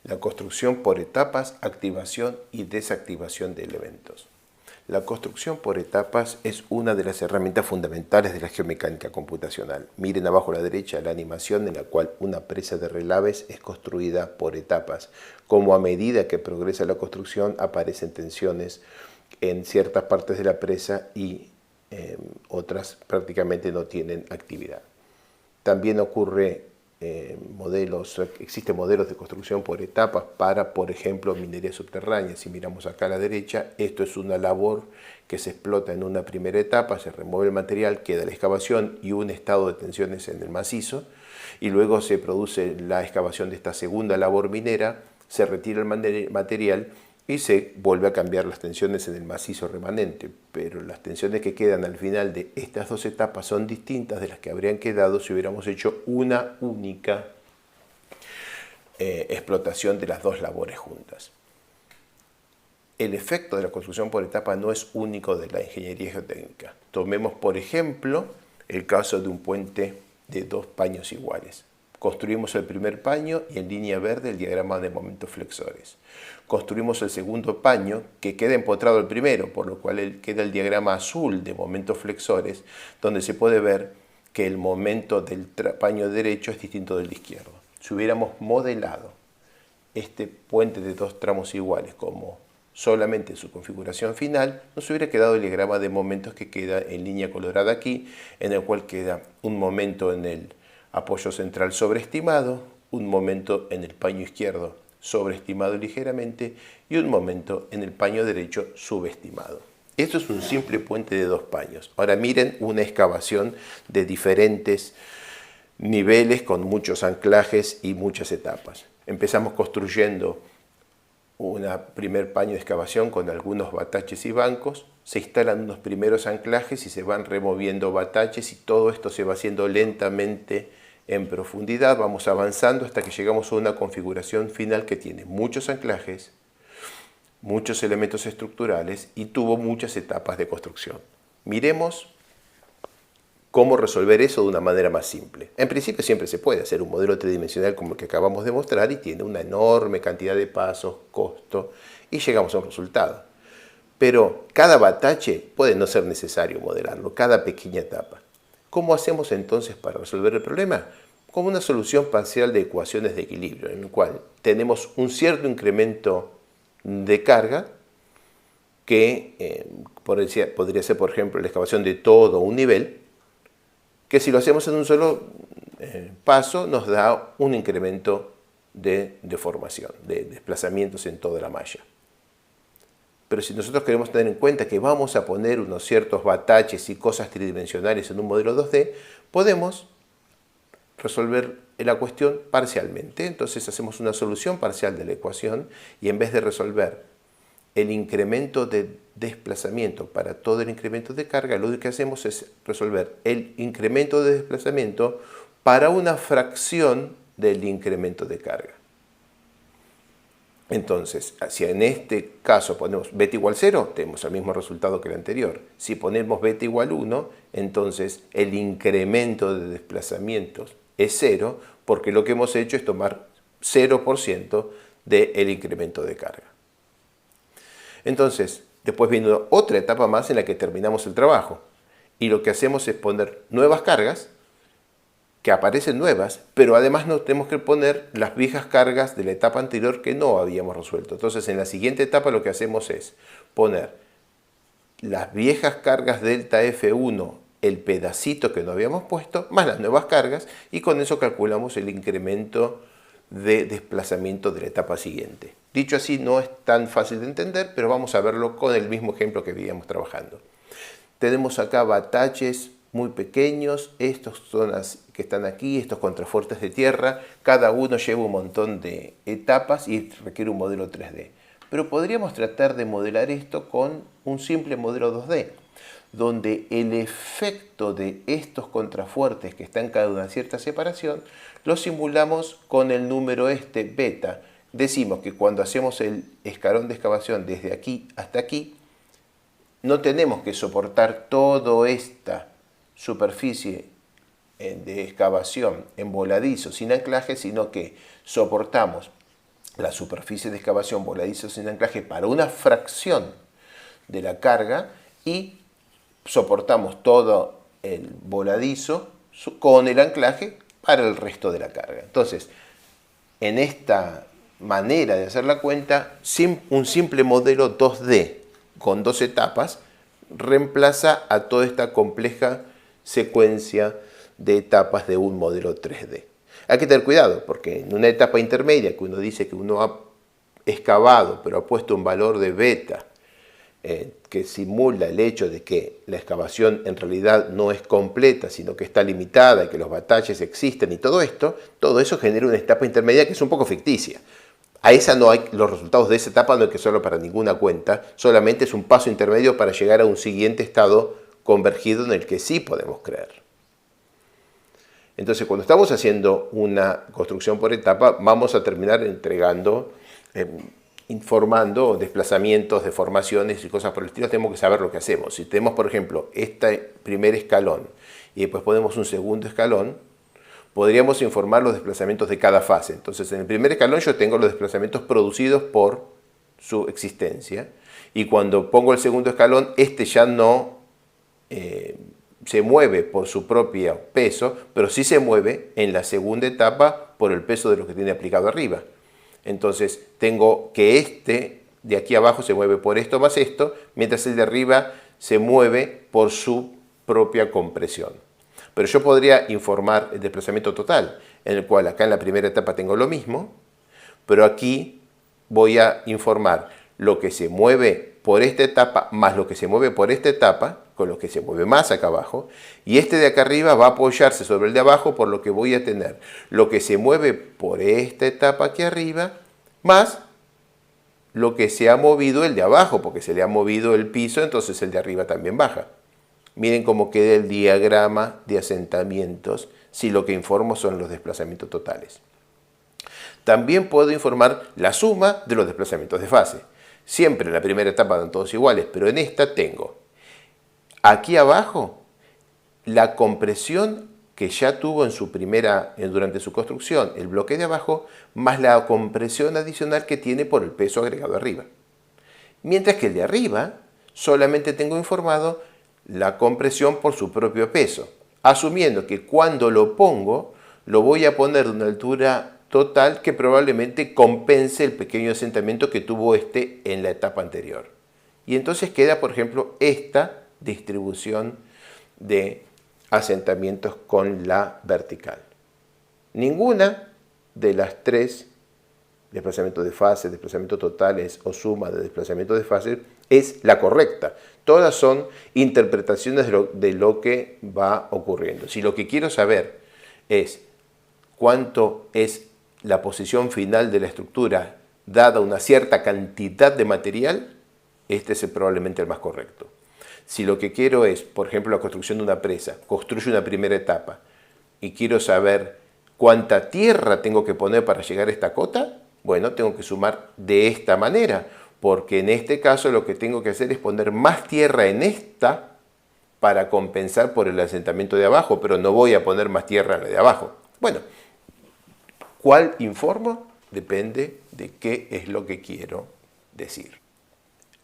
La construcción por etapas, activación y desactivación de elementos. La construcción por etapas es una de las herramientas fundamentales de la geomecánica computacional. Miren abajo a la derecha la animación en la cual una presa de relaves es construida por etapas. Como a medida que progresa la construcción aparecen tensiones en ciertas partes de la presa y otras prácticamente no tienen actividad. También existen modelos de construcción por etapas para, por ejemplo, minería subterránea. Si miramos acá a la derecha, esto es una labor que se explota en una primera etapa, se remueve el material, queda la excavación y un estado de tensiones en el macizo, y luego se produce la excavación de esta segunda labor minera, se retira el material y se vuelve a cambiar las tensiones en el macizo remanente, pero las tensiones que quedan al final de estas dos etapas son distintas de las que habrían quedado si hubiéramos hecho una única explotación de las dos labores juntas. El efecto de la construcción por etapa no es único de la ingeniería geotécnica. Tomemos, por ejemplo, el caso de un puente de dos paños iguales. Construimos el primer paño y en línea verde el diagrama de momentos flexores. Construimos el segundo paño que queda empotrado el primero, por lo cual queda el diagrama azul de momentos flexores, donde se puede ver que el momento del paño derecho es distinto del izquierdo. Si hubiéramos modelado este puente de dos tramos iguales como solamente su configuración final, nos hubiera quedado el diagrama de momentos que queda en línea colorada aquí, en el cual queda un momento en el apoyo central sobreestimado, un momento en el paño izquierdo sobreestimado ligeramente y un momento en el paño derecho subestimado. Esto es un simple puente de dos paños. Ahora miren una excavación de diferentes niveles con muchos anclajes y muchas etapas. Empezamos construyendo un primer paño de excavación con algunos bataches y bancos, se instalan unos primeros anclajes y se van removiendo bataches y todo esto se va haciendo lentamente en profundidad. Vamos avanzando hasta que llegamos a una configuración final que tiene muchos anclajes, muchos elementos estructurales y tuvo muchas etapas de construcción. Miremos cómo resolver eso de una manera más simple. En principio siempre se puede hacer un modelo tridimensional como el que acabamos de mostrar y tiene una enorme cantidad de pasos, costo y llegamos a un resultado. Pero cada batache puede no ser necesario modelarlo, cada pequeña etapa. ¿Cómo hacemos entonces para resolver el problema? Como una solución parcial de ecuaciones de equilibrio, en el cual tenemos un cierto incremento de carga que podría ser, por ejemplo, la excavación de todo un nivel, que si lo hacemos en un solo paso nos da un incremento de deformación, de desplazamientos en toda la malla. Pero si nosotros queremos tener en cuenta que vamos a poner unos ciertos bataches y cosas tridimensionales en un modelo 2D, podemos resolver la cuestión parcialmente. Entonces hacemos una solución parcial de la ecuación y en vez de resolver el incremento de desplazamiento para todo el incremento de carga, lo que hacemos es resolver el incremento de desplazamiento para una fracción del incremento de carga. Entonces, si en este caso ponemos beta igual 0, tenemos el mismo resultado que el anterior. Si ponemos beta igual 1, entonces el incremento de desplazamientos es 0, porque lo que hemos hecho es tomar 0% del incremento de carga. Entonces, después viene otra etapa más en la que terminamos el trabajo. Y lo que hacemos es poner nuevas cargas, que aparecen nuevas, pero además no tenemos que poner las viejas cargas de la etapa anterior que no habíamos resuelto. Entonces, en la siguiente etapa lo que hacemos es poner las viejas cargas delta F1, el pedacito que no habíamos puesto, más las nuevas cargas, y con eso calculamos el incremento de desplazamiento de la etapa siguiente. Dicho así, no es tan fácil de entender, pero vamos a verlo con el mismo ejemplo que veíamos trabajando. Tenemos acá bataches muy pequeños, estos son las que están aquí, estos contrafuertes de tierra, cada uno lleva un montón de etapas y requiere un modelo 3D. Pero podríamos tratar de modelar esto con un simple modelo 2D, donde el efecto de estos contrafuertes que están cada una cierta separación, lo simulamos con el número beta. Decimos que cuando hacemos el escalón de excavación desde aquí hasta aquí, no tenemos que soportar toda esta superficie de excavación en voladizo sin anclaje, sino que soportamos la superficie de excavación voladizo sin anclaje para una fracción de la carga y soportamos todo el voladizo con el anclaje para el resto de la carga. Entonces, en esta manera de hacer la cuenta, un simple modelo 2D con 2 etapas reemplaza a toda esta compleja secuencia de etapas de un modelo 3D. Hay que tener cuidado porque en una etapa intermedia que uno dice que uno ha excavado pero ha puesto un valor de beta que simula el hecho de que la excavación en realidad no es completa, sino que está limitada y que los batalles existen y todo eso genera una etapa intermedia que es un poco ficticia. A esa no hay, los resultados de esa etapa no hay que hacerlo para ninguna cuenta, solamente es un paso intermedio para llegar a un siguiente estado convergido en el que sí podemos creer. Entonces, cuando estamos haciendo una construcción por etapa, vamos a terminar entregando, informando desplazamientos, deformaciones y cosas por el estilo. Tenemos que saber lo que hacemos. Si tenemos, por ejemplo, este primer escalón y después ponemos un segundo escalón, podríamos informar los desplazamientos de cada fase. Entonces, en el primer escalón yo tengo los desplazamientos producidos por su existencia. Y cuando pongo el segundo escalón, este ya no se mueve por su propio peso, pero sí se mueve en la segunda etapa por el peso de lo que tiene aplicado arriba. Entonces, tengo que este de aquí abajo se mueve por esto más esto, mientras el de arriba se mueve por su propia compresión. Pero yo podría informar el desplazamiento total, en el cual acá en la primera etapa tengo lo mismo, pero aquí voy a informar lo que se mueve por esta etapa más lo que se mueve por esta etapa, con lo que se mueve más acá abajo, y este de acá arriba va a apoyarse sobre el de abajo, por lo que voy a tener lo que se mueve por esta etapa aquí arriba, más lo que se ha movido el de abajo, porque se le ha movido el piso, entonces el de arriba también baja. Miren cómo queda el diagrama de asentamientos si lo que informo son los desplazamientos totales. También puedo informar la suma de los desplazamientos de fase. Siempre en la primera etapa dan todos iguales, pero en esta tengo aquí abajo la compresión que ya tuvo durante su construcción el bloque de abajo, más la compresión adicional que tiene por el peso agregado arriba. Mientras que el de arriba solamente tengo informado la compresión por su propio peso, asumiendo que cuando lo pongo, lo voy a poner de una altura total que probablemente compense el pequeño asentamiento que tuvo este en la etapa anterior. Y entonces queda, por ejemplo, esta distribución de asentamientos con la vertical. Ninguna de las tres, desplazamiento de fase, desplazamientos totales o suma de desplazamientos de fase, es la correcta. Todas son interpretaciones de lo que va ocurriendo. Si lo que quiero saber es cuánto es la posición final de la estructura dada una cierta cantidad de material, este es probablemente el más correcto. Si lo que quiero es, por ejemplo, la construcción de una presa, construyo una primera etapa y quiero saber cuánta tierra tengo que poner para llegar a esta cota, bueno, tengo que sumar de esta manera, porque en este caso lo que tengo que hacer es poner más tierra en esta para compensar por el asentamiento de abajo, pero no voy a poner más tierra en la de abajo. Bueno, ¿cuál informo? Depende de qué es lo que quiero decir.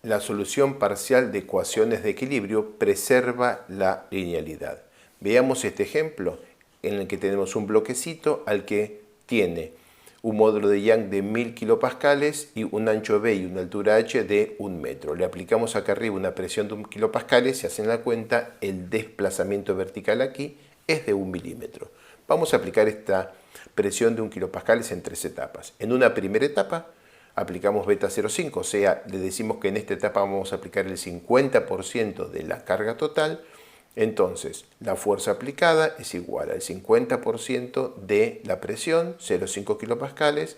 La solución parcial de ecuaciones de equilibrio preserva la linealidad. Veamos este ejemplo en el que tenemos un bloquecito al que tiene un módulo de Young de 1000 kilopascales y un ancho B y una altura H de 1 metro. Le aplicamos acá arriba una presión de 1 kilopascales, si hacen la cuenta, el desplazamiento vertical aquí es de 1 milímetro. Vamos a aplicar esta presión de 1 kilopascales en 3 etapas. En una primera etapa aplicamos beta 0,5, o sea, le decimos que en esta etapa vamos a aplicar el 50% de la carga total. Entonces, la fuerza aplicada es igual al 50% de la presión, 0,5 kilopascales.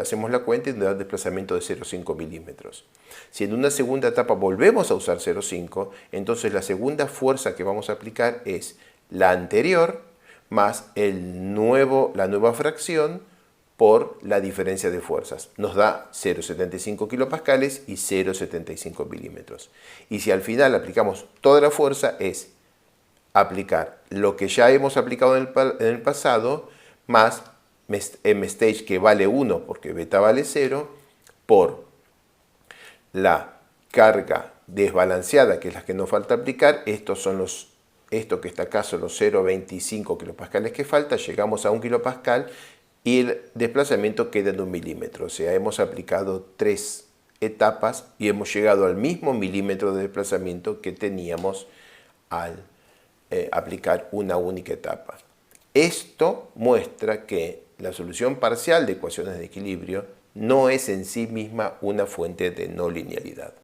Hacemos la cuenta y nos da un desplazamiento de 0,5 milímetros. Si en una segunda etapa volvemos a usar 0,5, entonces la segunda fuerza que vamos a aplicar es la anterior más la nueva fracción por la diferencia de fuerzas. Nos da 0,75 kilopascales y 0,75 milímetros. Y si al final aplicamos toda la fuerza, es aplicar lo que ya hemos aplicado en el pasado, más m-stage que vale 1 porque beta vale 0, por la carga desbalanceada, que es la que nos falta aplicar. Esto que está acá son los 0,25 kilopascales que falta, llegamos a 1 kilopascal y el desplazamiento queda en 1 milímetro. O sea, hemos aplicado 3 etapas y hemos llegado al mismo milímetro de desplazamiento que teníamos al aplicar una única etapa. Esto muestra que la solución parcial de ecuaciones de equilibrio no es en sí misma una fuente de no linealidad.